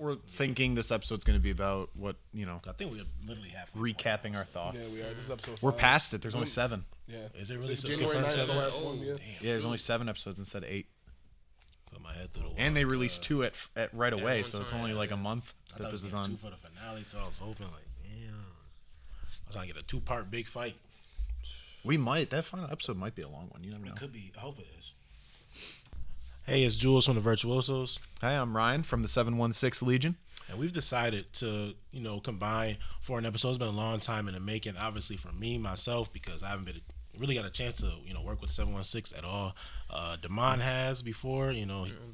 we're thinking this episode's going to be about. What I think we're literally halfway. Recapping our thoughts. Yeah, we are. This is episode 5. We're past it. There's only 7. Yeah. Is it really January 9th is the last one? Yeah. Damn. Yeah, there's only 7 episodes instead of 8. Put my head through the wall. And they released 2 at right away, one so it's time, only yeah. like a month I that thought this it was is on. 2 for the finale, so I was hoping like, damn. I was trying to get a 2-part big fight. We might. That final episode might be a long one. You never know. It could be. I hope it is. Hey, it's Jules from the Virtuosos. Hi, I'm Ryan from the 716 Legion. And we've decided to, combine for an episode. It's been a long time in the making, obviously for me, myself, because I haven't really got a chance to, work with 716 at all. Damon has before, he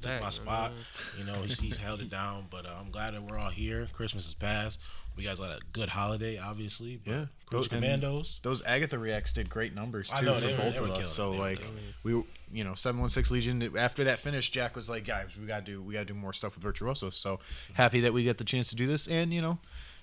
took my spot. He's held it down. But I'm glad that we're all here. Christmas is past. We guys had a good holiday, obviously. But Yeah. Creature Commandos. Those Agatha Reacts did great numbers, too, I know, for they both were of us. killing So, it. They were 716 Legion, after that finished, Jack was like, guys, we gotta do more stuff with Virtuosos. So, happy that we get the chance to do this. And,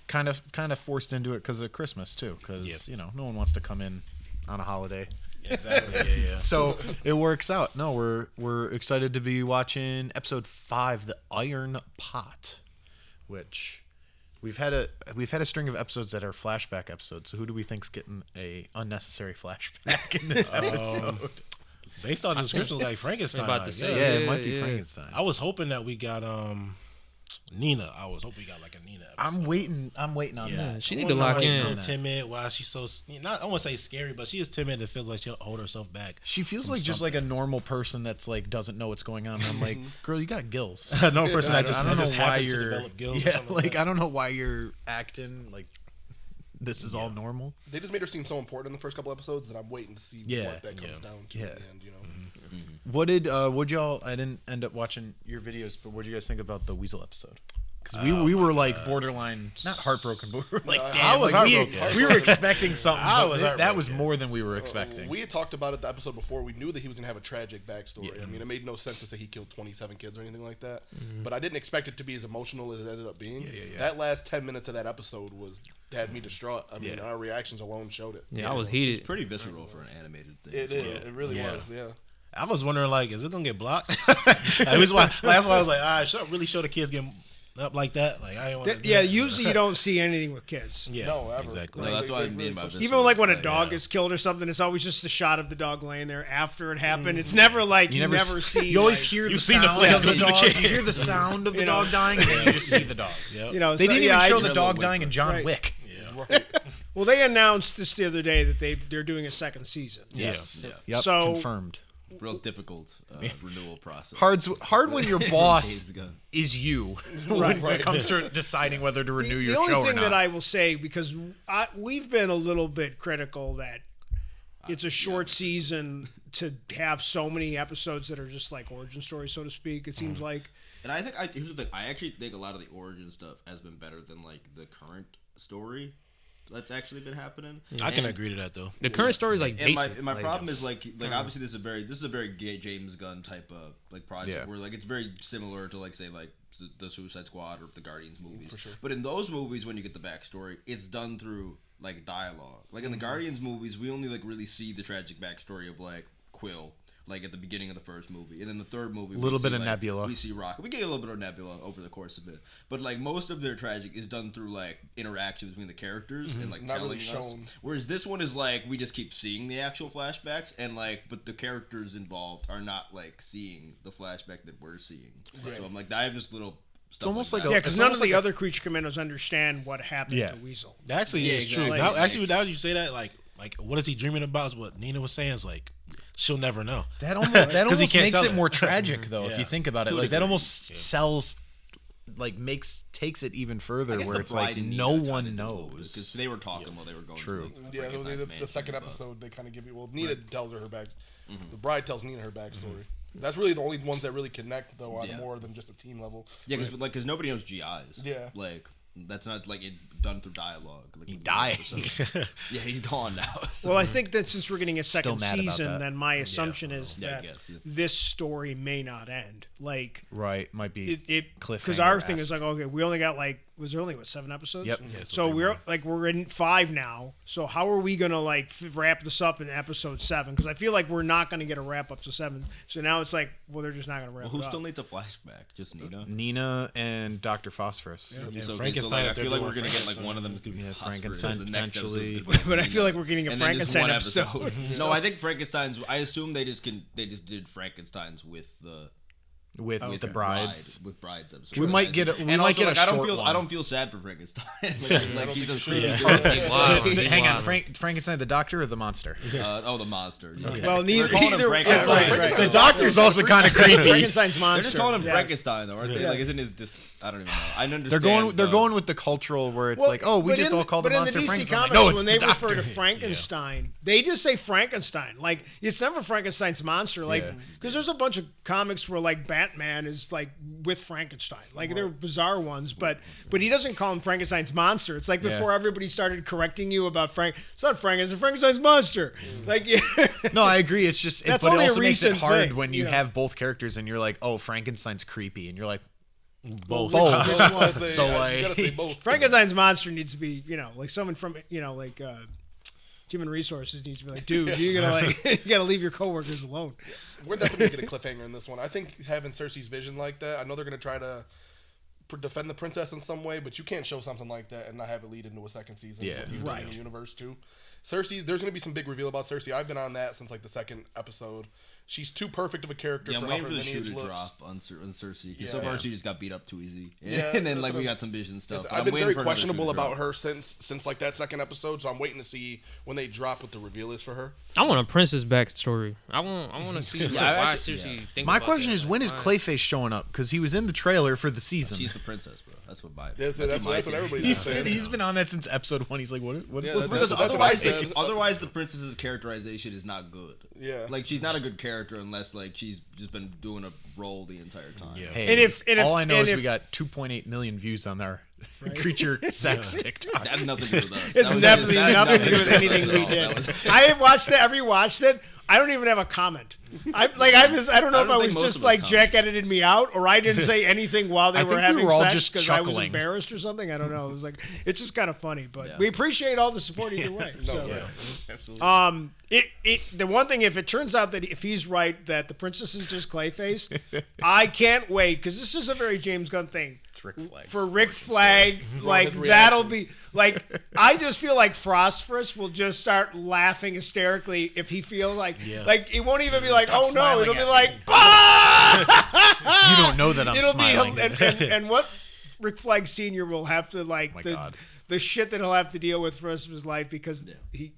kind of forced into it because of Christmas, too. Because, no one wants to come in on a holiday. Exactly. Yeah. So it works out. No, we're excited to be watching episode 5, The Iron Pot, which we've had a string of episodes that are flashback episodes. So who do we think's getting a unnecessary flashback in this episode? Based on the description, like Frankenstein. About to say, Yeah, it might be Frankenstein. I was hoping that we got Nina. I was hoping we got like a Nina episode. I'm waiting on that. She need to lock She's in. so timid. Why she's so not? I won't say scary, but she is timid and feels like she'll hold herself back. She feels like just like a normal person that's like doesn't know what's going on. And I'm like, girl, you got gills. A normal person that I don't know why happened to you're. develop gills. Yeah, like I don't know why you're acting like this is all normal. They just made her seem so important in the first couple episodes that I'm waiting to see what that comes down to at the end, What did y'all? I didn't end up watching your videos, but what did you guys think about the Weasel episode? Because we were like borderline, not heartbroken, but we were like, damn, I was like, heartbroken. we were expecting something. I but was that was heartbroken. more than we were expecting. We had talked about it the episode before. We knew that he was going to have a tragic backstory. I mean, it made no sense to say he killed 27 kids or anything like that. But I didn't expect it to be as emotional as it ended up being. That last 10 minutes of that episode had me distraught. I mean, our reactions alone showed it. Yeah, I was heated. It's pretty visceral for an animated thing. It is. It really was, yeah. I was wondering, like, is it gonna get blocked? That's why I was like, I should really show the kids getting up like that. Like, I don't want to. Yeah, usually you don't see anything with kids. Yeah, No, ever. exactly. No, that's what I mean by this. Even like when a dog is killed or something, it's always just a shot of the dog laying there after it happened. It's never like you never see. You always like, hear the You've seen the sound flash of the go through the dog. kid. You hear the sound of the dog dying, and then you just see the dog. Yep. You know, They so, didn't yeah, even I show just- the dog dying in John Right. Wick. Well, they announced this the other day that they're doing a second season. Yes. Yeah. Yep. So- confirmed. Real difficult renewal process. Hard when your boss Days ago. is you when it comes to deciding whether to renew your The show only or thing not. that I will say, because we've been a little bit critical that it's a short season to have so many episodes that are just like origin stories, so to speak. It seems like. And I think here's the thing. I actually think a lot of the origin stuff has been better than like the current story that's actually been happening. I can agree to that though. The current story is like And basic. my like, problem is like obviously this is a very gay James Gunn type of like project Yeah. where like it's very similar to like say like the Suicide Squad or the Guardians movies. For sure. But in those movies, when you get the backstory, it's done through like dialogue. Like in the Guardians movies, we only like really see the tragic backstory of like Quill. Like at the beginning of the first movie, and then the third movie, Little bit of Nebula. We see Rocket. We get a little bit of Nebula over the course of it, but like most of their tragic is done through like interaction between the characters and like Not telling really us. shown. Whereas this one is like we just keep seeing the actual flashbacks, and like but the characters involved are not like seeing the flashback that we're seeing. So I'm like, I have this little. It's almost like that. a- Yeah, because It's none of almost the like other Creature Commandos understand what happened Yeah. to Weasel. Actually, it's true. exactly. Now, actually, now that you say that, like what is he dreaming about? Is what Nina was saying. Is like she'll never know. That almost 'Cause he makes can't it tell more it. tragic though, if Yeah. you think about it. To a Like that degree. almost sells, like takes it even further, I guess where the it's like bride and no Nina tied one into it a little bit, knows. 'cause they were talking while they were going. True. To the Yeah, Frankenstein's the second mansion, but- episode, they kind of give you. Well, Nina tells her back. The bride tells Nina her backstory. That's really the only ones that really connect, though, on Yeah. more than just a team level. Yeah, because nobody knows GIs. Yeah. Like that's not like it done through dialogue. Like, He died. Yeah, he's gone now. So. Well, I think that since we're getting a second mad about season, that. then my assumption is Yeah, I that guess, yeah. this story may not end. Like Right, might be it because cliffhanger our thing is esque. like, okay, we only got like was there only 7 episodes? Yep. Yeah, So we're in 5 now. So how are we gonna like wrap this up in episode 7? Because I feel like we're not gonna get a wrap up to 7. So now it's like, well, they're just not gonna wrap Well, who it up. still needs a flashback? Just Nina. Nina and Dr. Phosphorus. Yeah, So, Frankenstein, I if they're feel like doing we're gonna get like Frankenstein, one of them. it's gonna be Frankenstein The next episode's potentially. gonna be But I Nina. feel like we're getting a And then just one Frankenstein episode. No, I think Frankenstein's. I assume they just did Frankenstein's with the With the brides. with brides episode. We might get a, we And might also, get a like, short one. I don't feel sad for Frankenstein. like he's a pretty Wow. Hang on, Wow. Frankenstein the doctor or the monster? the monster. Yeah. Well, neither. We're calling him neither Frankenstein. right. The doctor's also kind of creepy. Frankenstein's monster. They're just calling him yes. Frankenstein, though, aren't they? Yeah. Like, isn't his just? I don't even know. I understand. They're going with the cultural where it's Well, like, oh, we but just in- all call the but monster in the DC Frankenstein. Like, comics, no, it's when the they doctor. refer to Frankenstein, they just say Frankenstein. Like it's never Frankenstein's monster. Like Yeah. because there's a bunch of comics where like Batman is like with Frankenstein. Like they're bizarre ones, but he doesn't call him Frankenstein's monster. It's like Yeah. before everybody started correcting you about Frank. It's not Frankenstein. It's Frankenstein's monster. Like No, I agree. It's just, That's but it only a also makes it recent hard thing, when you you know. have both characters and you're like, oh, Frankenstein's creepy, and you're like, both. both. You gotta say- So, you like- gotta say both. Frankenstein's monster needs to be like someone from like. Human resources needs to be like, dude, you gotta you gotta leave your coworkers alone. We're definitely gonna get a cliffhanger in this one. I think having Cersei's vision like that. I know they're gonna try to defend the princess in some way, but you can't show something like that and not have it lead into a second season. Yeah. with you Right. in the universe too. Cersei, there's gonna be some big reveal about Cersei. I've been on that since like the 2nd episode. She's too perfect of a character Yeah, for I'm how waiting her for the shoe lineage to looks. drop on Cersei. Because Yeah. so far she just got beat up too easy. Yeah, and then that's like what we I'm- got some vision stuff. but I've I'm been waiting very for another shoe to questionable drop. about her since like that 2nd episode, so I'm waiting to see when they drop what the reveal is for her. I want a princess backstory. I want to see like, I why actually- Cersei yeah. think My about question that. is, when is Why? Clayface showing up? Because he was in the trailer for the season. She's the princess, bro. That's what my. That's my what thing everybody's is. saying. He's been on that since episode 1. He's like, what? Yeah, what- Because That's what I said. otherwise the princess's characterization is not good. Yeah. Like she's not a good character unless like she's just been doing a role the entire time. Yeah. Hey, And if- all I know and is if- we got 2.8 million views on our creature sex TikTok. That had nothing to do with us. It's That was- definitely that had nothing to do with us anything at we all. That did. was- I have watched it. I rewatched it. I don't even have a comment. I don't know I if I don't was think most just of us like comment. Jack edited me out, or I didn't say anything while they I were think we having were all sex just because I was chuckling. embarrassed or something. I don't know. It was like it's just kind of funny, but Yeah. we appreciate all the support either way. No, so. yeah. Absolutely. The one thing, if it turns out that if he's right that the princess is just Clayface, I can't wait because this is a very James Gunn thing. It's Rick Flag. For Rick Flag, like his that'll reaction. be like I just feel like Phosphorus will just start laughing hysterically if he feels like it won't even be like, Stop oh no, smiling it'll be at like me. ah! You don't know that I'm It'll smiling. be and what Rick Flag Senior will have to like my God. the shit that he'll have to deal with for the rest of his life because he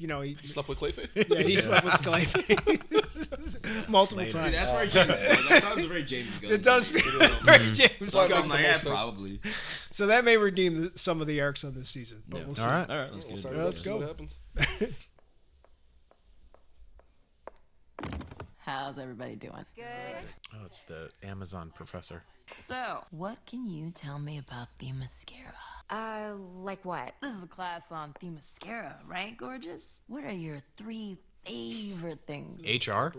Slept with Clayface? yeah, he slept with Clayface multiple See, times. that's very James Gunn. That sounds very James Gunn. It does to me. feel very James Well, Gunn. I'm like, Makes the yeah, most sense. probably. So that may redeem some of the arcs on this season, but Yeah. we'll see. All right. All right, let's We'll get start it. it Let's up, see go. what happens. How's everybody doing? Good. Oh, it's the Amazon professor. So, what can you tell me about the mascara? Like what? This is a class on the mascara, right, gorgeous? What are your 3 favorite things? HR?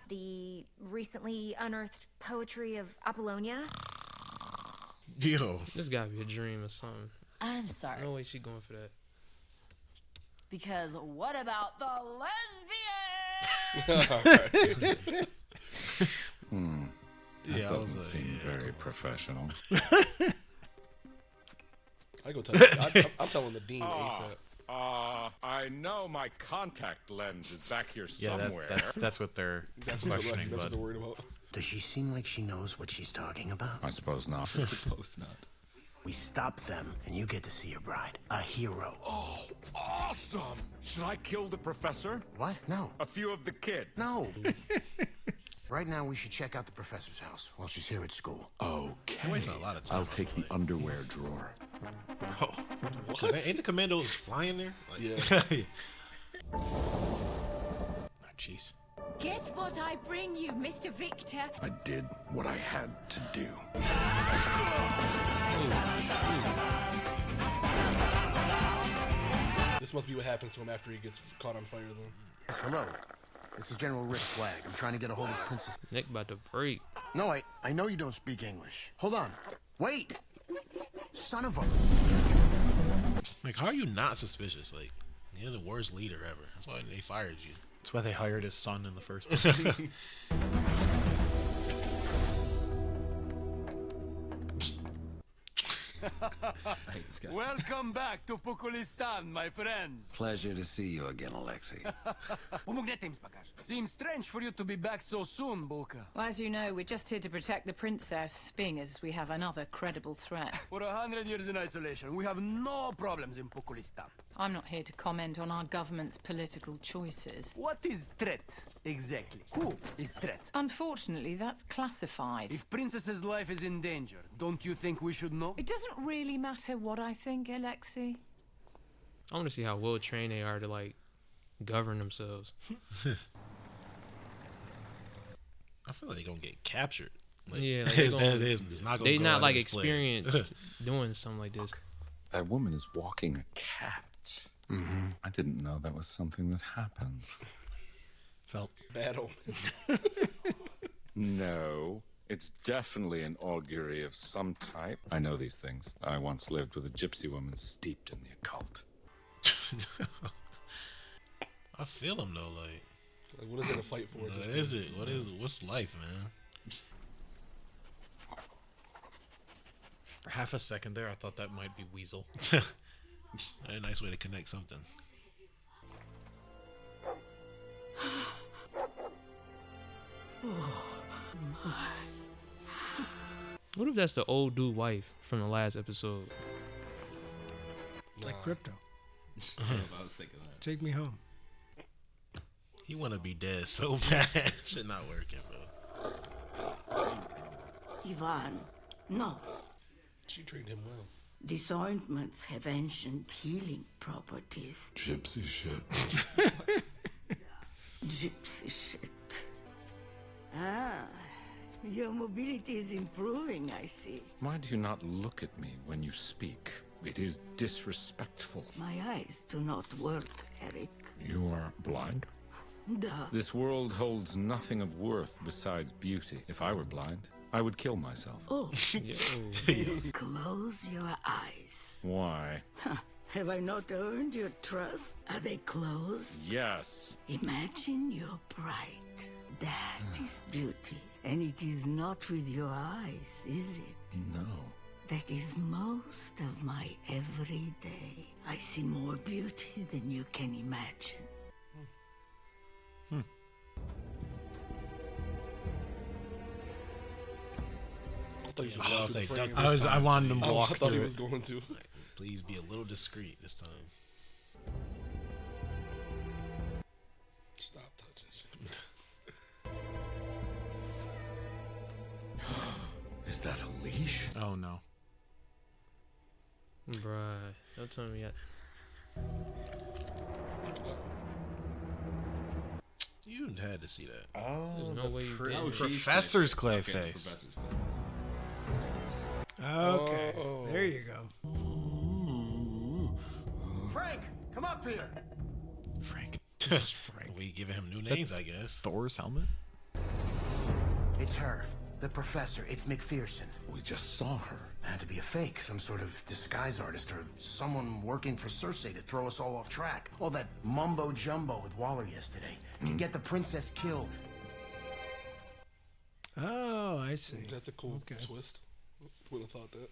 The recently unearthed poetry of Apollonia? Yo. This gotta be a dream or something. I'm sorry, No way she going for that. because what about the lesbian? Yeah, Doesn't seem very professional. I go tell I'm telling the dean ASAP. I know my contact lens is back here Yeah, somewhere. that's what they're questioning. That's what But they're worried about. Does she seem like she knows what she's talking about? I suppose not. Suppose not. We stop them, and you get to see your bride. A hero. Oh, awesome! Should I kill the professor? What? No. A few of the kids? No. Right now, we should check out the professor's house while she's here at school. Okay. wasting a lot of time. I'll take the underwear drawer. Ain't the Commandos flying there? Like, Yeah. oh, jeez. Guess what I bring you, Mr. Victor? I did what I had to do. This must be what happens to him after he gets caught on fire, though. Yes, hello. This is General Rick Flag. I'm trying to get a hold of Princess... Nick about to break. No, I know you don't speak English. Hold on. Wait! Son of a... Like, how are you not suspicious? Like, you're the worst leader ever. That's why they fired you. That's why they hired his son in the first place. I hate this guy. Welcome back to Pukulistan, my friends. Pleasure to see you again, Alexei. Seems strange for you to be back so soon, Bulka. Well, as you know, we're just here to protect the princess, being as we have another credible threat. For 100 years in isolation, we have no problems in Pukulistan. I'm not here to comment on our government's political choices. What is threat, exactly? Who is threat? Unfortunately, that's classified. If princess's life is in danger, don't you think we should know? It doesn't really matter what I think, Alexei. I want to see how well trained they are to like govern themselves. I feel like they're gonna get captured. Like, Yeah, like it's not gonna they go not as like it's played. experienced doing something like this. That woman is walking a cat. Mm-hmm. I didn't know that was something that happened. Felt Bad omen. No, it's definitely an augury of some type. I know these things. I once lived with a gypsy woman steeped in the occult. I feel them though. Like, what is it to fight for? what is it? What's life, man? for half a second there, I thought that might be Weasel. A nice way to connect something. What if that's the old dude wife from the last episode? Like Crypto. I was thinking that. Take me home. He wanna be dead so bad. Shit not working, bro. Ivan, no. She treated him well. These ointments have ancient healing properties. Gypsy shit. Gypsy shit. Ah, your mobility is improving, I see. Why do you not look at me when you speak? It is disrespectful. My eyes do not work, Eric. You are blind? Duh. This world holds nothing of worth besides beauty. If I were blind, I would kill myself. Oh. Close your eyes. Why? Huh. Have I not earned your trust? Are they closed? Yes. Imagine you're bright. That is beauty. And it is not with your eyes, is it? No. That is most of my everyday. I see more beauty than you can imagine. I thought you Yeah, should say the duck frame. this I time, wanted him please. to walk I thought he through was it. going to. Like, please be a little discreet this time. Stop touching shit. Is that a leash? Oh no. Bruh, don't tell me yet. You had to see that. Oh, There's no way you did. Oh, she's Professor's Okay, Clayface. Professor's Okay, Oh. there you go. Frank, come up here. Frank. We giving him new Is that names, I guess. Thor's helmet? It's her, the professor. It's McPherson. We just saw her. Had to be a fake, some sort of disguise artist or someone working for Cersei to throw us all off track. All that mumbo jumbo with Waller yesterday to get the princess killed. Oh, I see. That's a cool twist. Wouldn't have thought that.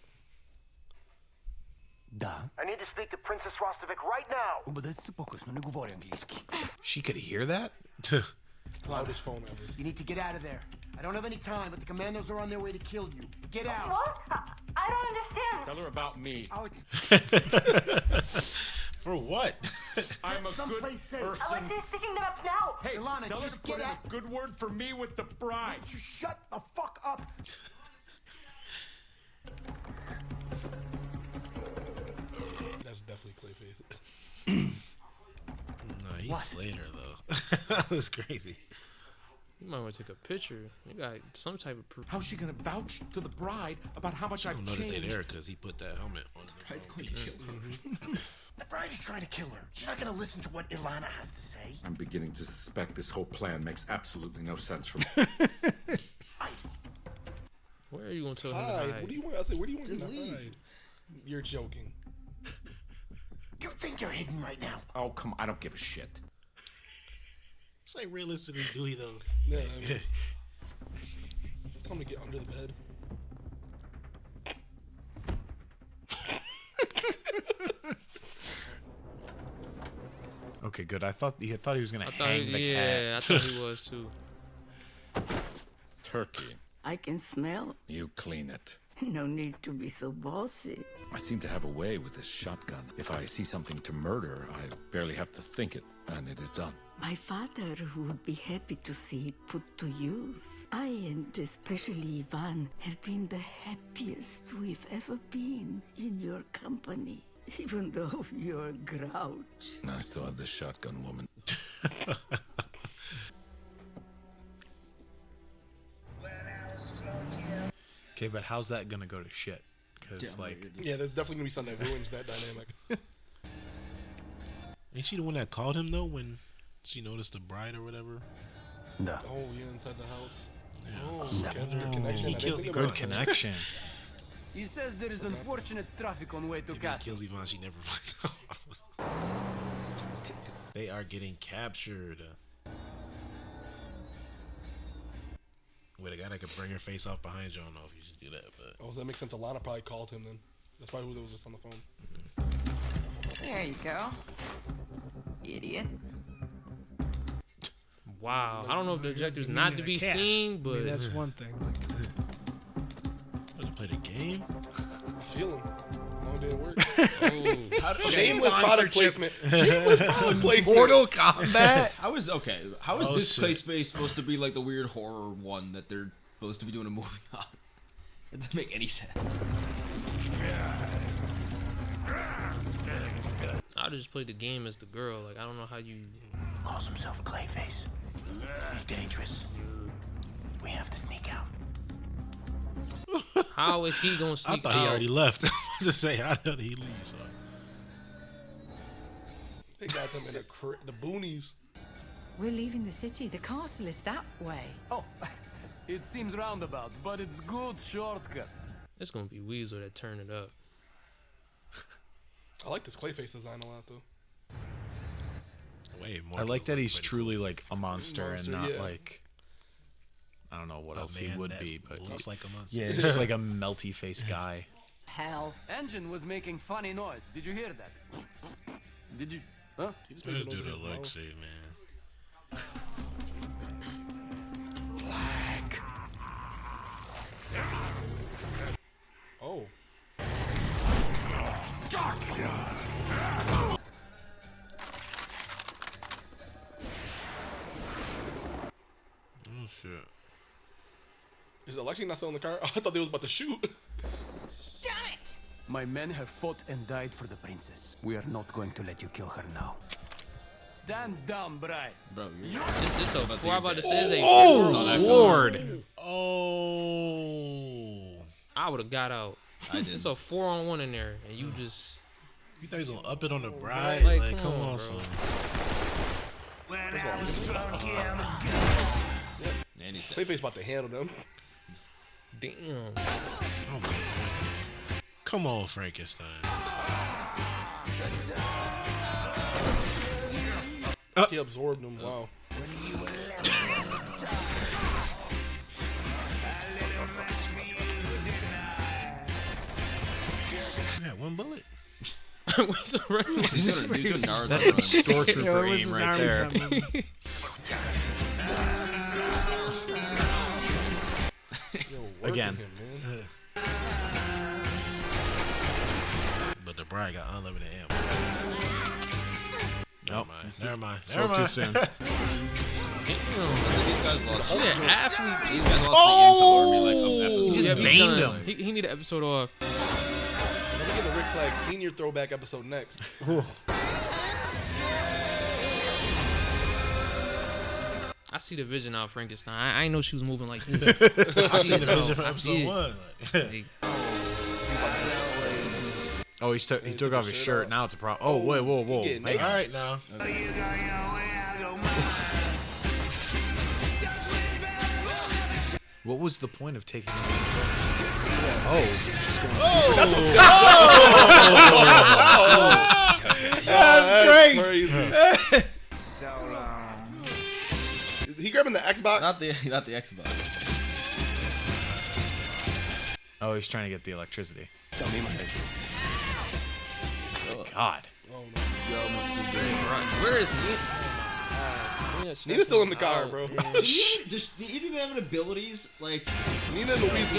Da. I need to speak to Princess Rostovic right now. She could hear that? Loudest phone ever. You need to get out of there. I don't have any time, but the commandos are on their way to kill you. Get out. What? I don't understand. Tell her about me. Alex, For what? I'm a someplace good safe. person. Alexei's picking them up now. Hey, Ilana, tell her just to put get in out. a good word for me with the bride. Just shut the fuck up. That's definitely Clayface. Nah, he What? slayed her though. That was crazy. You might want to take a picture. You got some type of proof. How's she gonna vouch to the bride about how much I I've don't know that they changed? there because he put that helmet on the piece. The bride is trying to kill her. She's not gonna listen to what Ilana has to say. I'm beginning to suspect this whole plan makes absolutely no sense for me. Where are you gonna tell him to Hide. hide? What do you want? I said, where do you want Just him to leave. hide? You're joking. You think you're hidden right now? Oh, come on. I don't give a shit. It's like realistically, do he though? Yeah, I mean, tell him to get under the bed. Okay, good. I thought he was gonna hang the cat. Yeah, I thought he was too. Turkey. I can smell. You clean it. No need to be so bossy. I seem to have a way with this shotgun. If I see something to murder, I barely have to think it, and it is done. My father would be happy to see it put to use. I and especially Ivan have been the happiest we've ever been in your company. Even though you're a grouch. I still have this shotgun woman. Okay, but how's that gonna go to shit? Because yeah, there's definitely gonna be something that ruins that dynamic. Ain't she the one that called him though when she noticed the bride or whatever? No. Oh, yeah, inside the house. Yeah. Oh, that's a good connection. He I didn't kills think the about good that. connection. He says there is unfortunate traffic on way to Maybe he castle. kills Yvonne. She never finds out. They are getting captured. Wait, a guy that could bring her face off behind you. I don't know if you should do that, but Oh, that makes sense. Alana probably called him then. That's probably who was just on the phone. There you go. Idiot. Wow. I don't know if the objective's not to be seen, but I mean, that's one thing. to play the game. I feel him. No idea it works. Oh. Shameless product placement. Shameless product placement. Mortal Kombat. How is this Clay Space supposed to be like the weird horror one that they're supposed to be doing a movie on? It doesn't make any sense. I just played the game as the girl. Like I don't know how you. Calls himself Clayface. He's dangerous. We have to sneak out. How is he gonna I sneak thought out? he already left. Just say how did he leave? So. They got them in the boonies. We're leaving the city. The castle is that way. Oh, it seems roundabout, but it's good shortcut. It's gonna be Weasel that turn it up. I like this Clayface design a lot though. Way more. I like that he's truly like a monster and not yeah. like I don't know what else he man would that be, but looks like a monster. yeah, just like a melty face guy. Hell. Engine was making funny noise. Did you hear that? Did you? Huh? Let's do the Lexi, man. Oh. Oh shit. Is Alexi not still in the car? Oh, I thought they was about to shoot. Damn it! My men have fought and died for the princess. We are not going to let you kill her now. Stand down, bride. Bro, This so far about to say is a. Oh Lord! Oh. I would have got out. I did. It's a 4-on-1 in there, and you just. You thought he was gonna up it on the bride? Like, Like, come come on, on, bro. son. And he's dead. Clayface about to handle them. Damn. Oh my God. Come on, Frankenstein. He absorbed them. Wow. You had one bullet. What's the right? He's doing Naruto That's some run. stormtrooper aim right there. Again. Him, But the bride got unlimited ammo. Nope. Never mind. Spoke too soon. These guys lost. She an athlete too. These guys lost the intel army like of He episodes. just Yeah, banged done. him. He need an episode off. Let me get the Rick Flag Senior throwback episode next. I see the vision out of Frankenstein. I ain't know she was moving like this. I seen the vision from I see episode it. 1. Oh, he took off his shirt. Now it's a problem. Oh, wait, whoa, whoa. getting Hang naked. on. All right now. What was the point of taking him? Oh, she's going. That's great. Crazy. He grabbing the Xbox? Not the Xbox. Oh, he's trying to get the electricity. Oh. God. Where is Nina's still in the car, bro. Does Nina even have abilities? Like Nina and Louise.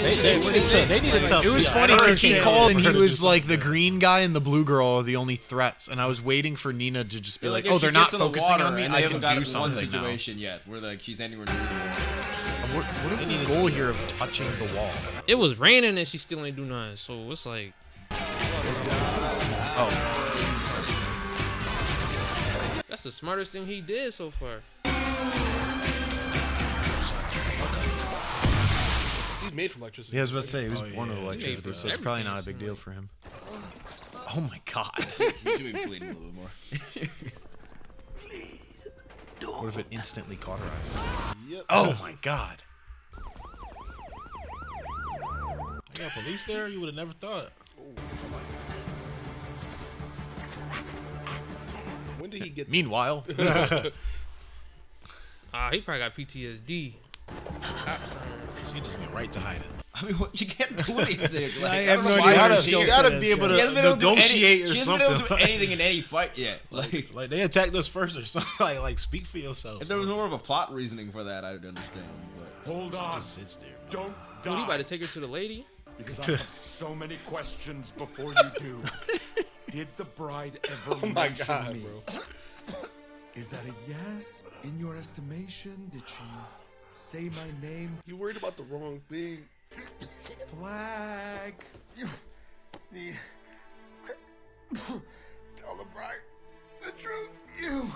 They need a tough. It was yeah, funny I because he understand. called and he Her to was do like the something. green guy and the blue girl are the only threats, and I was waiting for Nina to just be like, if "Oh, she they're not gets in the focusing water on me. and I they can haven't got do something one now." situation yet where like she's anywhere near the water. What is his goal here of touching the wall? It was raining and she still ain't do nothing. So it's like, Oh, that's the smartest thing he did so far. He's made from electricity. yeah, I was about to say he was Oh, born with yeah. electricity, He made so it's probably not a big everything deal for him. Oh my God. You should be bleeding a little bit more. What if it instantly cauterized? Yep. Oh my God. I got police there. You would have never thought. When did he get? Meanwhile, He probably got PTSD. She just went right to hide it. I mean, what, you can't do anything. Like, I have don't know no why idea her what her skills skill You set gotta is, be able yeah. She to hasn't been able to do negotiate or she hasn't been able to do something. anything in any fight yet. Like, Like they attacked us first or something. Like speak for yourself. if there was more of a plot reasoning for that, I'd understand. But Hold on. just sits there. Don't Dude, he die. about to take her to the lady? Because I have so many questions before you do. Did the bride ever Oh my mention God, me? bro. Is that a yes? In your estimation, did she say my name? You worried about the wrong thing. Flag. You need tell the bride the truth. You.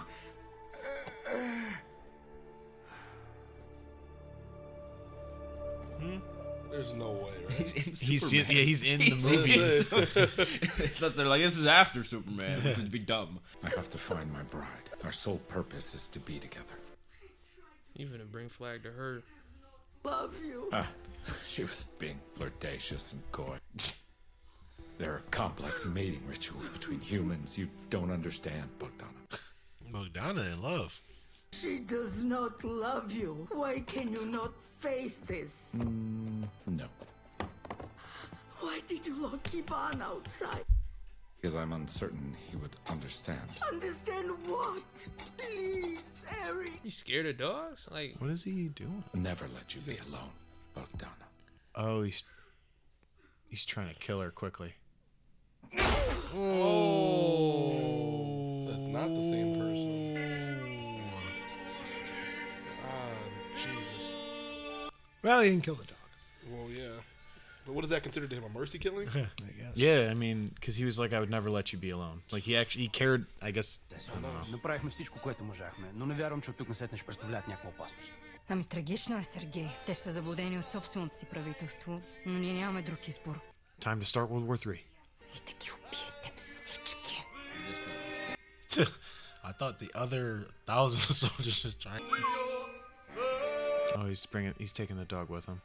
There's no way, right? he's in he's in the movie. They're like, this is after Superman, which would be dumb. I have to find my bride. Our sole purpose is to be together. You finna bring Flag to her. Love you. She was being flirtatious and coy. There are complex mating rituals between humans you don't understand, Bogdana. Bogdana in love. She does not love you. Why can you not face this? No, Why did you lock Ivan outside? because I'm uncertain he would understand. Understand what? Please, Harry. You scared of dogs? Like, What is he doing? Never let you be alone, Bogdana. Oh, he's trying to kill her quickly. oh. That's not the same person. Ah, Jesus. Well, he didn't kill the dog. Well, yeah. But what is that considered to him? A mercy killing? I guess. Yeah, I mean, because he was like, I would never let you be alone. Like he cared. I guess. I don't know. Направихме всичко, което можахме, но не вярвам, че от тук насетне ще представляват някаква опасност. Ами трагично е, Сергей. Те са заблудени от собственото си правителство, но ние нямаме друг избор. Time to start World War III. И да ги убиете всички. I thought the other thousands of soldiers just trying. Oh, he's taking the dog with him.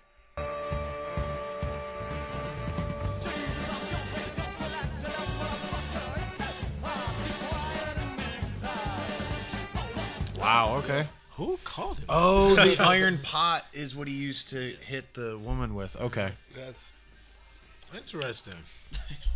Wow, okay. Who called him? Oh, the iron pot is what he used to hit the woman with. Okay. That's Interesting.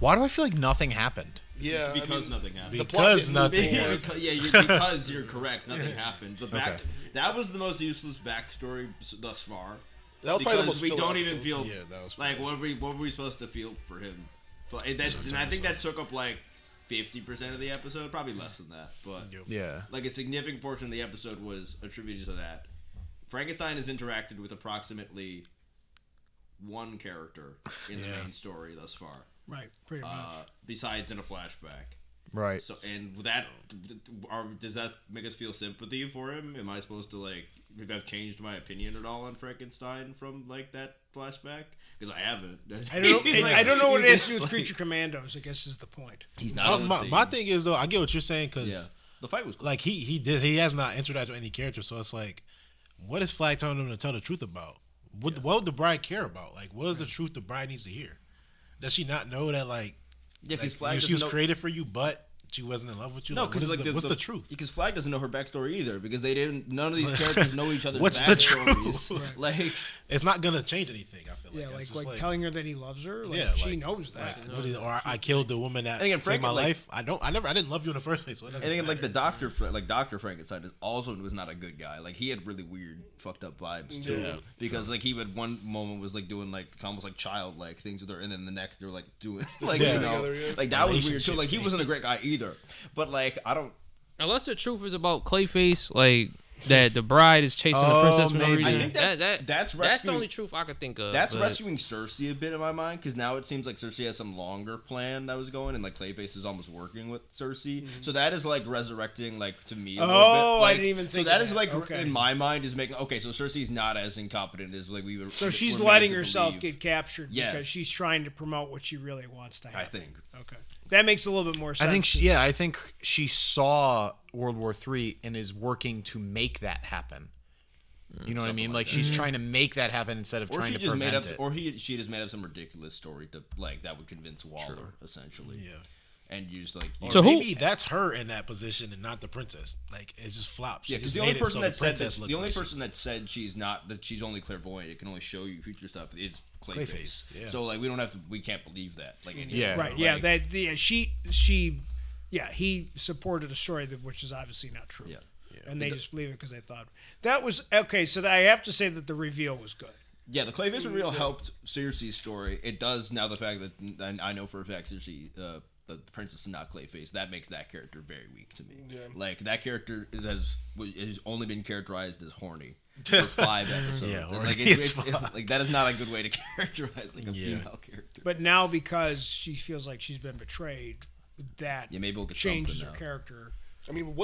Why do I feel like nothing happened? yeah. Because nothing happened. Because nothing Yeah, happened. because you're correct. Nothing happened. The back that was the most useless backstory thus far. That was probably the most we filler don't even episode. feel Yeah, that was like what were we supposed to feel for him? And I think that took up like 50% of the episode, probably less than that. But Yeah. like a significant portion of the episode was attributed to that. Frankenstein has interacted with approximately one character in the main story thus far. Right, pretty much. Besides in a flashback. Right. So, and that, does that make us feel sympathy for him? Am I supposed to like, have I changed my opinion at all on Frankenstein from like that flashback? Because I haven't. I don't know. He's like- I don't know what it he's has to do with like- Creature Commandos. I guess is the point. He's not. My thing is though, I get what you're saying because Yeah. The fight was cool. like he has not interacted with any character, so it's like, what is Flag telling him to tell the truth about? what would the bride care about? Like, what is the truth the bride needs to hear? Does she not know that because she was created for you, but she wasn't in love with you? No, because what's the truth? Because Flag doesn't know her backstory either. Because none of these characters know each other's What's backstories. the truth? Like, it's not gonna change anything. I feel like. Yeah, like telling her that he loves her. Like, she knows that. Or I killed the woman that saved my life. I didn't love you in the first place. So and again, like the Dr. Dr. Frankenstein was not a good guy. Like he had really weird, fucked up vibes too. Yeah, because like he would one moment was like doing like almost like childlike things with her, and then the next they were like doing like like that was weird too. Like he wasn't a great guy either. But like I don't. Unless the truth is about Clayface, like that the bride is chasing the princess for no reason. I think that's the only truth I could think of. That's rescuing Cersei a bit in my mind, because now it seems like Cersei has some longer plan that was going, and like Clayface is almost working with Cersei. Mm-hmm. So that is like resurrecting, like to me. A little bit. Like, I didn't even think. So that is like in my mind is making so Cersei's not as incompetent as like we were. So she's letting herself get captured because she's trying to promote what she really wants to happen. I think. Okay. That makes a little bit more sense. I think she saw World War III and is working to make that happen. You know what I mean? Like she's trying to make that happen instead of trying to prevent it. Or she just made up some ridiculous story to like that would convince Waller essentially. Yeah. And use like so maybe that's her in that position and not the princess. Like it's just flops. Yeah, because the only person that said she's only clairvoyant, it can only show you future stuff, is Clayface. Yeah. So like we can't believe that. Like he supported a story which is obviously not true. Yeah. And they just believe it because they thought that was okay. So I have to say that the reveal was good. Yeah, the Clayface reveal helped Cersei's story. It does now. The fact that I know for a fact Cersei. The princess is not Clayface. That makes that character very weak to me. Yeah. Like that character has only been characterized as horny for 5 episodes. Yeah, like it's like that is not a good way to characterize like a female character. But now because she feels like she's been betrayed, that maybe we'll get changes her character. I mean,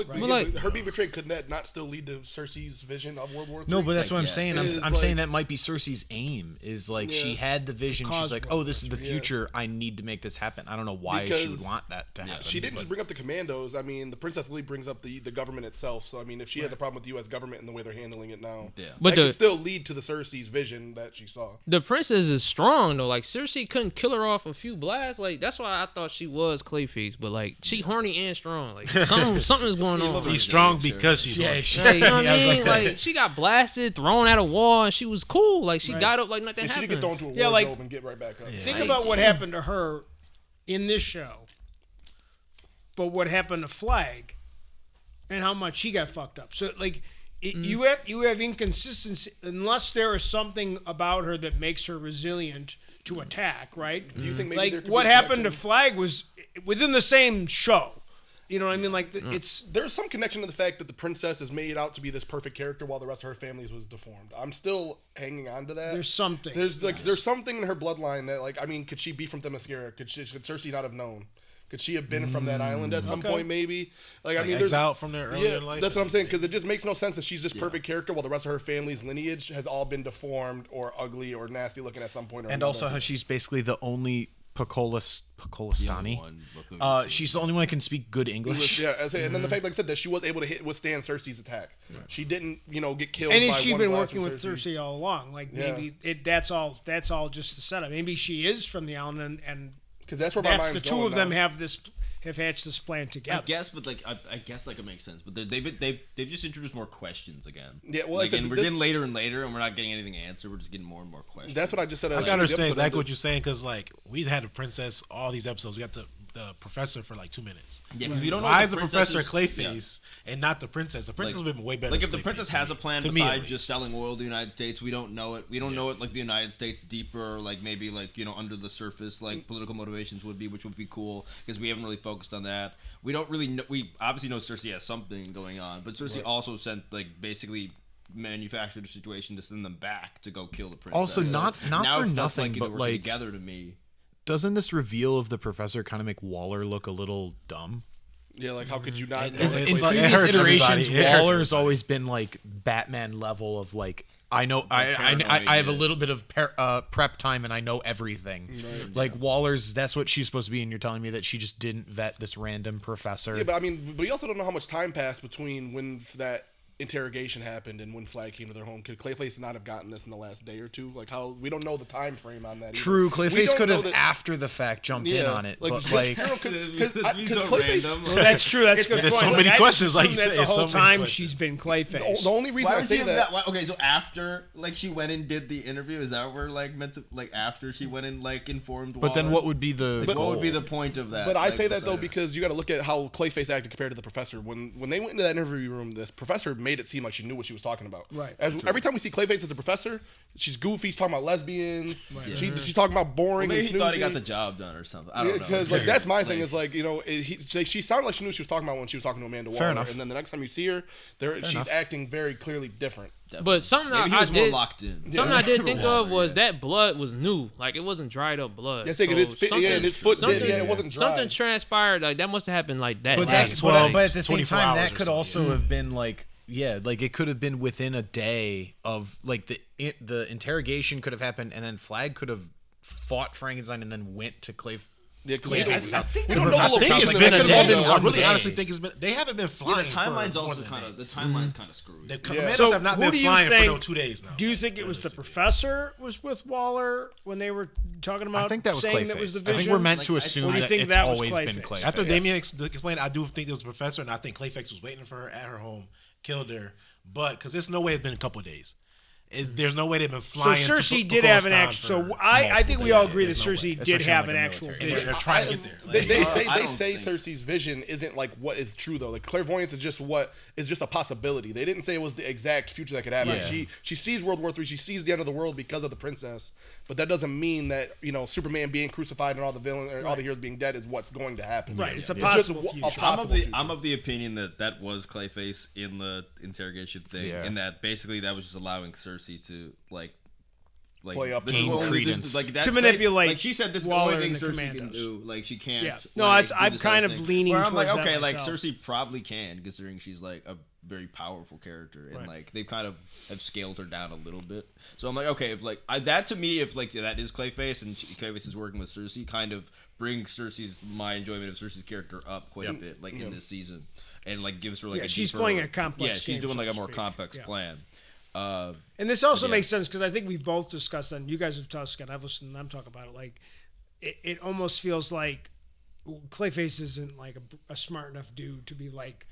her being betrayed, could that not still lead to Cersei's vision of World War III? No, but that's what I'm saying. I'm saying that might be Cersei's aim. Is like she had the vision. She's like, oh, this is the future. I need to make this happen. I don't know why she would want that to happen. She didn't just bring up the commandos. I mean, the princess really brings up the government itself. So I mean, if she has a problem with the U.S. government and the way they're handling it now, but that could still lead to the Cersei's vision that she saw. The princess is strong though. Like Cersei couldn't kill her off a few blasts. Like that's why I thought she was Clayface. But like she horny and strong. Like something's going on. She's strong because she's you know what I mean? Like she got blasted, thrown at a wall, and she was cool. Like she got up like nothing happened. She didn't get thrown to a wardrobe and get right back up. Think about what happened to her in this show, but what happened to Flag, and how much she got fucked up. So like, you have inconsistency unless there is something about her that makes her resilient to attack. Right? Do you think maybe like there could what be a happened to connection? Flag was within the same show? You know what I mean? Like there's some connection to the fact that the princess is made out to be this perfect character while the rest of her family was deformed. I'm still hanging on to that. There's something. There's something in her bloodline that like I mean, could she be from Themyscira? Could Cersei not have known? Could she have been from that island at some point? Maybe. Like I mean, there's out from there earlier in life. That's what I'm saying because it just makes no sense that she's this perfect character while the rest of her family's lineage has all been deformed or ugly or nasty looking at some point. And also how she's basically the only Pokolistani. She's the only one that can speak good English. And then the fact, like I said, that she was able to withstand Cersei's attack. Right. She didn't, get killed. And by she's one been blast working from with Cersei all along. Like maybe that's all just the setup. Maybe she is from the island, and because that's where my mind's the two of them have hatched this plan together. I guess, but like I guess like it makes sense. But they've just introduced more questions again. Yeah, well, like, and we're getting later and later, and we're not getting anything answered. We're just getting more and more questions. That's what I just said. I can understand exactly what you're saying because like we've had a princess all these episodes. We got the professor for like 2 minutes. Yeah, because we don't know. Why is the professor Clayface and not the princess? The princess would be way better. Like if the princess has a plan besides just selling oil to the United States, we don't know it. We don't know it like the United States deeper, like maybe like under the surface, like political motivations would be, which would be cool because we haven't really focused on that. We don't really know. We obviously know Cersei has something going on, but Cersei also sent like basically manufactured a situation to send them back to go kill the princess. Also, not for nothing, but like together to me. Doesn't this reveal of the professor kind of make Waller look a little dumb? Yeah, like how could you not? In previous iterations, Waller's always been like Batman level of like I know I have a little bit of prep time and I know everything. Right. Like Waller's, that's what she's supposed to be, and you're telling me that she just didn't vet this random professor. Yeah, but I mean, we also don't know how much time passed between when that interrogation happened and when Flag came to their home, could Clayface not have gotten this in the last day or two? Like how we don't know the time frame on that. Either. True, We Clayface don't could know have that- after the fact jumped in on it, but like that's true. That's a good There's point. so many I just questions, like you assumed that said, the it's so whole many time questions. she's been Clayface. The only reason Why I would say she that, have okay, so after like she went and did the interview, is that where like meant to like after she went and like informed? But then Waller? what would be the Like, what would be the point of that? But I like, say that though besides- because you got to look at how Clayface acted compared to the professor. When they went into that interview room, this professor made it seem like she knew what she was talking about. Right. Every time we see Clayface as a professor, she's goofy. She's talking about lesbians. Right. She's talking about boring. Well, maybe and he thought he got snoozing. the job done or something. I don't know. Because It's like very- that's my thing like- is like she sounded like she knew what she was talking about when she was talking to Amanda Waller. Fair enough. And then the next time you see her, she's enough. acting very clearly different. But something Maybe he I was more did, locked in. something I did think of was that blood was new, like it wasn't dried up blood. Yeah, I think it is. something- And his foot something- did. Yeah, it wasn't dry. Something transpired, like that must have happened like that. But last that's 12, but at the same 24 time, hours that or could so, also have been like, yeah, like it could have been within a day of like the interrogation could have happened, and then Flag could have fought Frankenstein and then went to Clay. Yeah, because Clayface's we don't know the I think location. it's of been it. a It could've all day. been I one really day. honestly think it's been. They haven't been Yeah, flying. the timeline's for more also than kind a of day. the timeline's kind of screwed. The Yeah. Commandos So have not who been do you flying for think- no 2 days now. Do you think it was the professor was with Waller when they were talking about I think that was saying Clayface. that was the I vision? think we're meant Like, to I- assume Or do you that think it's that was always been Clayface? Clayface. After Damien explained, I do think it was the professor, and I think Clayface was waiting for her at her home, killed her. But because there's no way it's been a couple of days. There's no way they've been So flying. Cersei to did have an Pakistan actual. for So I think we multiple all days. agree that There's no Cersei way. did Especially have on, an like, a actual military vision. They're trying to get there. They I say don't think- Cersei's vision isn't like what is true though. Like clairvoyance is just a possibility. They didn't say it was the exact future that could happen. Yeah. She sees World War III. She sees the end of the world because of the princess. But that doesn't mean that Superman being crucified and all the villains or all the heroes being dead is what's going to happen. Right, it's a just possible a future. possible future. I'm of the opinion that was Clayface in the interrogation thing, Yeah. and that basically that was just allowing Cersei to like Play up this to is gain what only- this- credence. like, that's To manipulate Like she said, this is the Waller only thing and the Cersei can Commandos. do. Like she can't. Yeah. No, like, it's- do I'm this kind other of thing. leaning Where I'm like, towards that okay, like myself. Cersei probably can, considering she's like a very powerful character, and Right. like they've kind of have scaled her down a little bit. So I'm like, okay, if like that to me, if like that is Clayface and Clayface is working with Cersei, kind of brings my enjoyment of Cersei's character up quite a bit, like in this season, and like gives her like Yeah, a she's deeper, playing a complex Yeah, she's game, doing so like a to more speak. complex Yeah. plan. And this also Yeah. makes sense because I think we've both discussed, and you guys have discussed, and I've listened to them talk about it. Like, it almost feels like Clayface isn't like a smart enough dude to be like,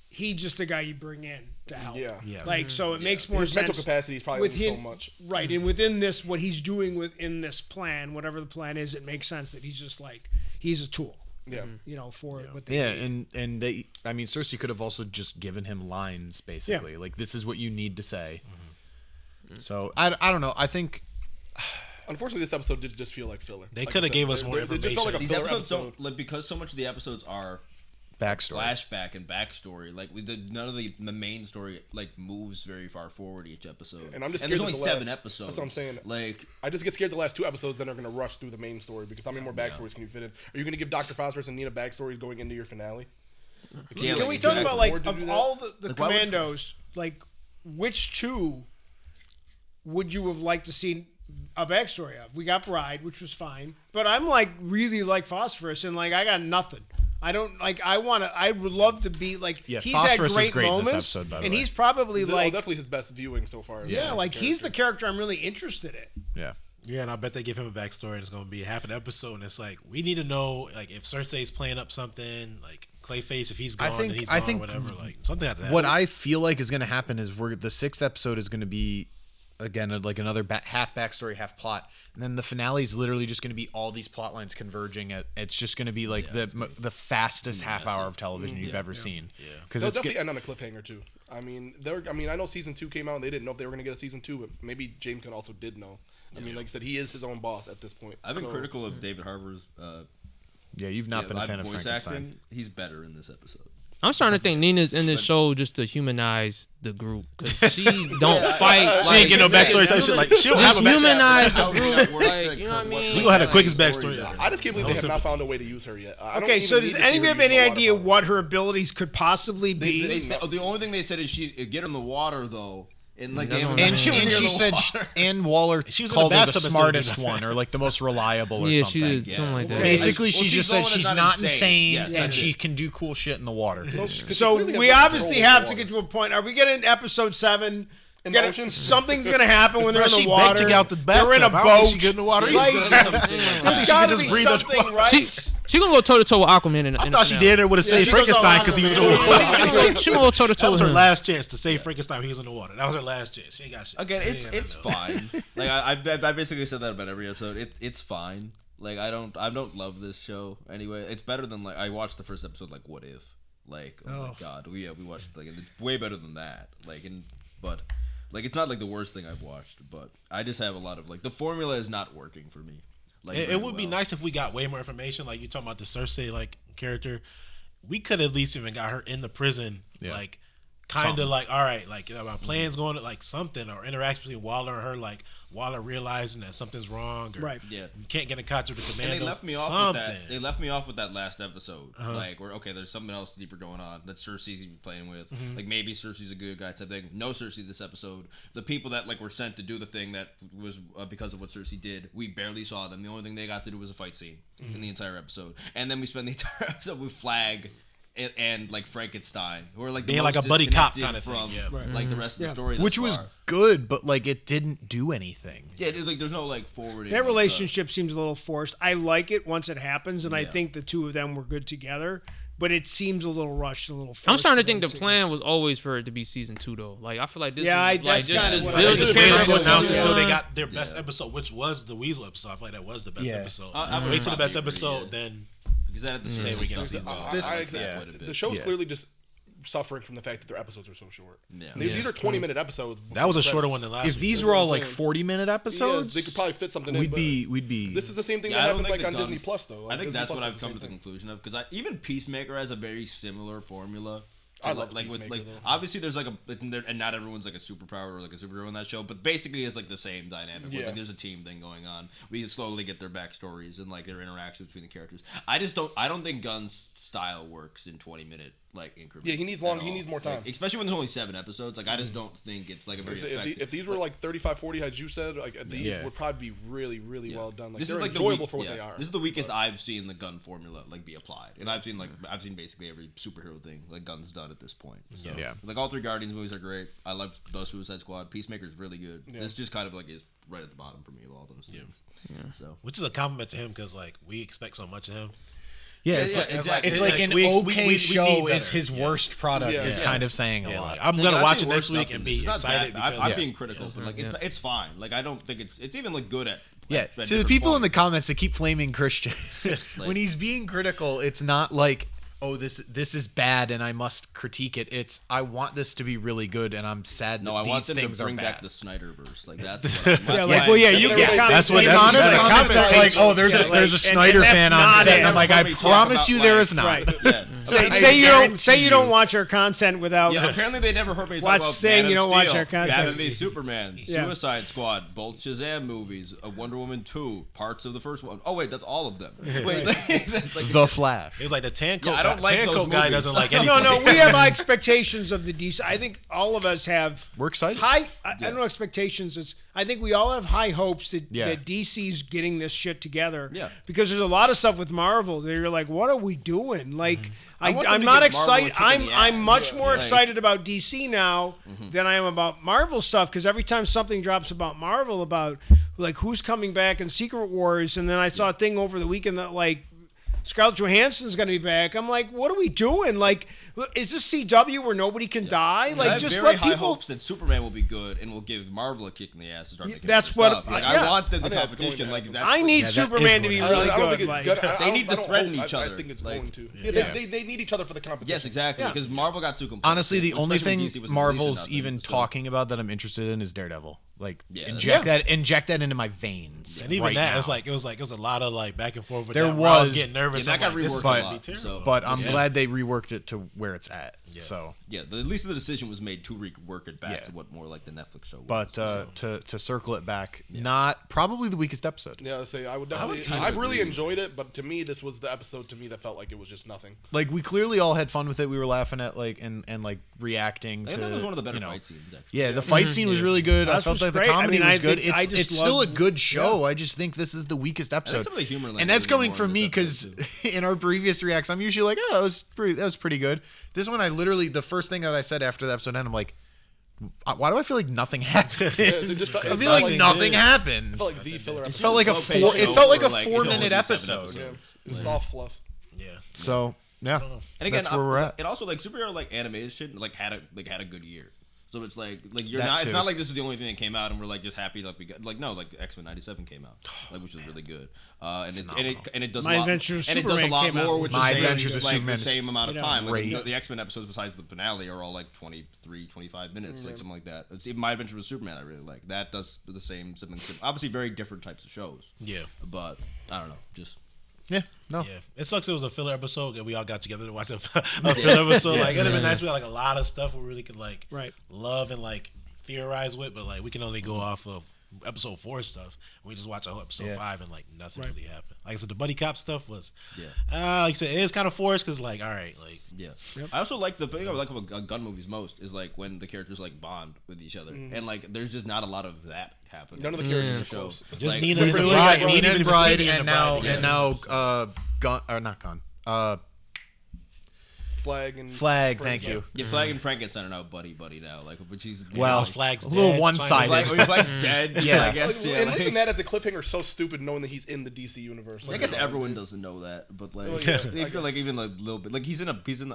he's just a guy you bring in to help. Yeah. Yeah. Like, so it makes more His sense. mental capacity is probably with only so him, much. Right. And within this, what he's doing within this plan, whatever the plan is, it makes sense that he's just like, he's a tool. Yeah. For what they Yeah, need. and they, I mean, Cersei could have also just given him lines, basically. Like, this is what you need to say. So, I don't know. I think... Unfortunately, this episode did just feel like filler. They Like could I have said, gave us they- more they just felt like a information. These filler episodes episode. don't like because so much of the episodes are Backstory. flashback and backstory. Like none of the main story like moves very far forward each episode. And I'm just there's scared only that the 7 last- episodes. That's what I'm saying. Like I just get scared the last 2 episodes, then they're going to rush through the main story because how many more backstories can you fit in? Are you going to give Dr. Phosphorus and Nina backstories going into your finale? yeah, Can like, we if talk you about act- like afford to do of that? all the Like, why would- commandos, like which 2 would you have liked to see a backstory of? We got Bride, which was fine, but I'm like really like Phosphorus, and like I got nothing. I don't like. I would love to be like. Yeah, he's Phosphorus had was great great in this moments, episode, by the and way. he's probably like definitely his best viewing so far. yeah, like he's the character I'm really interested in. Yeah. Yeah, and I bet they give him a backstory, and it's going to be half an episode, and it's like we need to know, like, if Cersei's playing up something, like Clayface, if he's gone, then he's gone, or whatever, like something like that. What I feel like is going to happen is the 6th episode is going to be, again, like another half backstory, half plot, and then the finale is literally just going to be all these plot lines converging. It's just going to be like the fastest half hour of television you've ever seen. Yeah, because They'll it's definitely end on a cliffhanger too. I mean, I know season 2 came out and they didn't know if they were going to get a season 2, but maybe James Gunn also did know. I mean, like I said, he is his own boss at this point. I've been critical of David Harbour's. Yeah, you've not been a fan of voice Frankenstein. acting. He's better in this episode. I'm starting to think Nina's in this show just to humanize the group because she don't fight. She ain't get no backstory type shit. Like she don't have just a backstory. humanize the group. Like, you know what I mean? She gonna have the quickest backstory ever. I just can't believe they have not found a way to use her yet. I don't Okay, even so need does to see any her have use any the water idea power. what her abilities could possibly be? They said, the only thing they said is she get in the water though. And like, and she said, and Waller called her the smartest one, or like the most reliable, or yeah, something. she did something like that. Basically, she just said she's not insane, yes, and she can do cool shit in the water. So we obviously have to get to a point. Are we getting episode 7? Something's gonna happen when they're in the water. She out the they're in a boat. She get in the water. Right? There's gotta be something, right? She gonna go toe to toe with Aquaman. I thought she did it with a save Frankenstein because he was in the water. She gonna go toe to toe. That was her last chance to save Frankenstein when he was in the water. That was her last chance. She ain't got shit. Again, it's fine. Like I basically said that about every episode. It's fine. Like I don't love this show anyway. It's better than like I watched the first episode like What If. Like oh my god, we watched like it's way better than that. But it's not like the worst thing I've watched. But I just have a lot of like the formula is not working for me. Like it would be nice if we got way more information. Like you talking about the Cersei like character, we could at least even got her in the prison. Like kind of like all right, like about plans going to like something or interaction between Waller and her. Like Waller realizing that something's wrong. Or right. Yeah. You can't get in contact with the Commandos. And they left me off with that. They left me off with that last episode. Like where there's something else deeper going on that Cersei's even playing with. Like maybe Cersei's a good guy type thing. No Cersei this episode. The people that like were sent to do the thing that was because of what Cersei did, we barely saw them. The only thing they got to do was a fight scene in the entire episode. And then we spend the entire episode with Flag and like Frankenstein, who are like being like a buddy cop kind of from, thing, yeah. Like the rest of the story, which was good, but like it didn't do anything. Yeah, like there's no like forwarding. That relationship seems a little forced. I like it once it happens, and I think the two of them were good together. But it seems a little rushed, a little forced. I'm starting to think the plan was always for it to be season 2, though. Like I feel like this. Yeah, is, that's like, kind of what they just waited to announce it until they got their best episode, which was the Weasel episode. I feel like that was the best episode. Wait till the best episode, then. Is that at the same weekend? The show's clearly just suffering from the fact that their episodes are so short. Yeah. These are 20-minute episodes. That was a shorter one than last. If these were all like 40-minute episodes, they could probably fit something we'd in. We'd be. This is the same thing that happened like on Disney Plus, though. I think that's what I've come to the conclusion of because even Peacemaker has a very similar formula. I love like with Peacemaker, though. obviously there's like and not everyone's like a superpower or like a superhero in that show, but basically it's like the same dynamic. Yeah. Like there's a team thing going on. We slowly get their backstories and like their interactions between the characters. I don't think Gunn's style works in 20-minute like increments. Yeah, he needs more time. Like, especially when there's only 7 episodes. Like I just don't think it's like a very effective. If these were like 35, 40, as you said, like these would probably be really, really well done. Like this they're is like enjoyable for what they are. This is the weakest I've seen the Gunn formula like be applied, and I've seen basically every superhero thing like Gunn's done at this point. So like all 3 Guardians movies are great. I love the Suicide Squad. Peacemaker's really good. This just kind of like is right at the bottom for me of all those things. So which is a compliment to him because like we expect so much of him. Yeah, it's like an okay show is his worst product is kind of saying a lot. Like, I'm gonna watch it next week and be excited. I'm being critical, but like it's fine. Like I don't think it's even like good at. To the people in the comments that keep flaming Christian, when he's being critical, it's not like, oh, this is bad and I must critique it. It's I want this to be really good and I'm sad that I these want them things to bring are back bad. the Snyderverse. Like that's you get that's what the amount of comments are like, oh, there's a Snyder fan on set. And I'm like, I promise you there is not. Say you don't watch our content without. Yeah, apparently they never heard me talk about saying you don't watch our content. Batman v Superman, Suicide Squad, both Shazam movies, Wonder Woman 2, parts of the first one. Oh wait, that's all of them. Wait, that's like The Flash. It was like the tan coat. I don't like those coat guy movies. doesn't like anything. No, we have high expectations of the DC. I think all of us have. We're excited. I don't know expectations. I think we all have high hopes that DC's getting this shit together. Yeah. Because there's a lot of stuff with Marvel that you're like, what are we doing? Like, I'm not excited. I'm much more excited about DC now than I am about Marvel stuff because every time something drops about Marvel about like who's coming back in Secret Wars, and then I saw a thing over the weekend that like Scarlett Johansson's going to be back. I'm like, what are we doing? Like, is this CW where nobody can die? Like, I have just very let high people. hopes that Superman will be good and will give Marvel a kick in the ass to start making That's more what. stuff. Like, I want them the competition. Like that's I need Superman to be really I don't think good. it's Like, good. They need to threaten each other. I think it's Like, going to. yeah. They need each other for the competition. Yes, exactly. Because Marvel got too competitive. Honestly, the only especially when thing DC was Marvel's releasing even nothing, so- talking about that I'm interested in is Daredevil. Like Yeah, inject that into my veins. And even right that, now. it was a lot of like back and forth with There that. Where I was was- getting nervous. Yeah, that I'm got like, this is reworked gonna a lot, be terrible. so- But I'm Yeah. glad they reworked it to where it's at. Yeah. So at least the decision was made to rework it back Yeah. to what more like the Netflix show was. but to circle it back, not probably the weakest episode. Yeah, let's say I would definitely. I I would really agree. enjoyed it, but to me, this was the episode to me that felt like it was just nothing. Like we clearly all had fun with it. We were laughing at like and like reacting I to. think that was one of the better you know, fight scenes. Actually. Yeah, the fight scene was really good. I That felt was like the great. I comedy mean, was I good. think- I just It's still a loved- good show. I just think this is the weakest episode. some of the humor and landed that's really coming more from in me this because episode, in our previous reacts, I'm usually like, oh, that was pretty good. This one, I literally the first thing that I said after the episode ended, I'm like, why do I feel like nothing happened? it just- I it feel felt like like nothing it happened. felt like the filler It episode. felt like a Slow-paced four. It show felt like for, a like, 4-minute only 7 episode. episodes. Yeah, it was all fluff. Yeah. So yeah, And again, that's where we're at. It also like superhero like animation like had a good year. So it's like you're That not. too. It's not like this is the only thing that came out, and we're like just happy like we got like no like X-Men '97 came out, like which was really good. And it does My a lot, Adventures and it Superman does a lot came out. more with My the same, Adventures with like, Superman the is same amount of time. Like great. the X-Men episodes besides the finale are all like 23, 25 minutes, like something like that. It's even My Adventure with Superman I really like. That does the same something. Obviously, very different types of shows. Yeah. But I don't know, just. Yeah, no. Yeah, it sucks. It was a filler episode, and we all got together to watch a filler episode. Like it'd have been nice. We had like a lot of stuff we really could like love and like theorize with, but like we can only go off of episode 4 stuff. We just watch episode 5 and like nothing really happened. Like I said, the buddy cop stuff was like you said, it is kind of forced because like all right, like I also like the thing I like about gun movies most is like when the characters like bond with each other, and like there's just not a lot of that happening. None of the characters in are the show. close. Just like, Nina we and really Bride, got- Nina and Bride, Nina and now Gun or not Gun. Flag and Flag. Frank, Thank you. Yeah, Flag and Frankenstein are now buddy now. Like, which he's Well, like, Flag's a little dead. one-sided. Flag's dead. Yeah. I guess. Yeah, and like- leaving that as a cliffhanger is so stupid, knowing that he's in the DC universe. I guess everyone doesn't know that, but like, Well, yeah, they I feel like even like a little bit. Like he's in.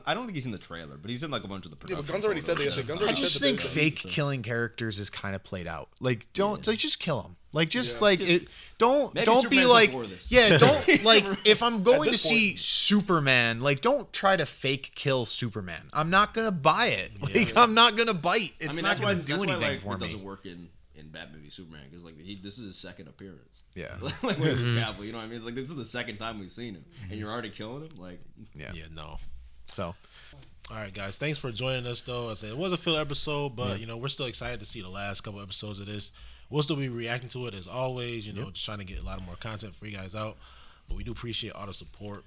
I don't think he's in the trailer, but he's in like a bunch of the Yeah, production. but Gunn's already said photos. that. Gunn's I already just said think that. fake killing characters is kind of played out. Like don't like just kill them. Like just Yeah. like it. Don't Maybe don't be Superman's like before this. yeah. Don't like if I'm going to this see point. Superman. Like don't try to fake kill Superman. I'm not gonna buy it. Like I'm not gonna bite. It's I mean, not that's why gonna do anything like, for it me. doesn't work in Batman v Superman because like this is his second appearance. Yeah. like when it was Cavill, you know what I mean? It's like this is the second time we've seen him, and you're already killing him. Like, Yeah. Yeah, no. So All right, guys. Thanks for joining us, though. I said it was a filler episode, but you know we're still excited to see the last couple episodes of this. We'll still be reacting to it as always. You know, just trying to get a lot of more content for you guys out. But we do appreciate all the support.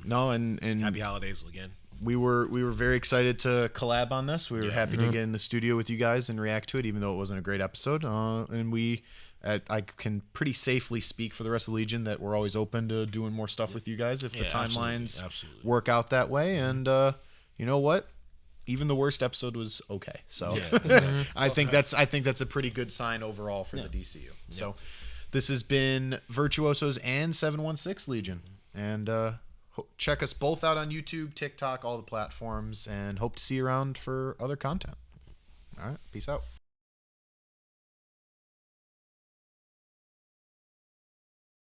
no, and Happy holidays again. we were very excited to collab on this. We were happy to get in the studio with you guys and react to it, even though it wasn't a great episode. And I can pretty safely speak for the rest of the Legion that we're always open to doing more stuff with you guys if the timelines absolutely. work out that way. And you know what? Even the worst episode was okay. So I think that's a pretty good sign overall for the DCU. So this has been Virtuosos and 716 Legion, and check us both out on YouTube, TikTok, all the platforms, and hope to see you around for other content. All right, peace out.